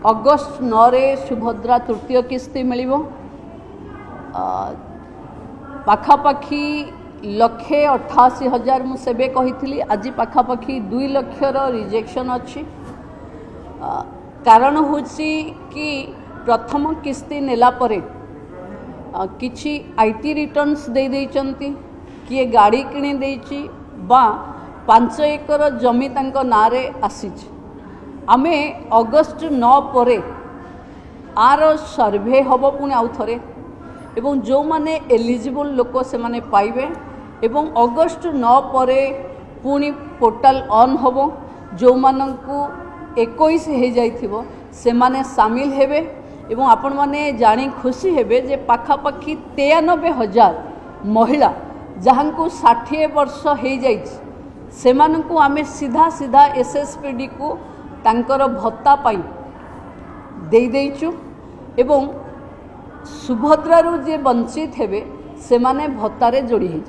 August 9 रे सुभद्रा तृतीय किस्ती मिल पाखापाखि 1,88,000 मुझे कही आज पाखापाखि 2 लक्षर रिजेक्शन अच्छी कारण हूँ कि प्रथम किस्ती नेला परे किछि आईटी रिटर्न्स दे देइचंती किए गाड़ी किणी देइची बा 5 एकर जमी तांको नारे आसीच आमे अगस्ट 9 परे आर सर्वे हब पुणी आउ थरे एवं जो माने एलिजिबल लोक से माने पाइबे एवं अगस्ट 9 परे पुणी पोर्टाल ऑन हब जो मानंकु 21 हो जाइथिबो से माने शामिल हेबे एवं आपण माने जानी खुशी हेबे जे पाखापाखि 93,000 महिला जहाँ को 60 वर्ष हो जाइछि से मानंकु आमे सीधा सीधा एसएसपीडी को तांकर भत्ता पाई दे देइछु एवं सुभद्रारू जे वंचित हेबे से माने भत्तारे जोड़ी हे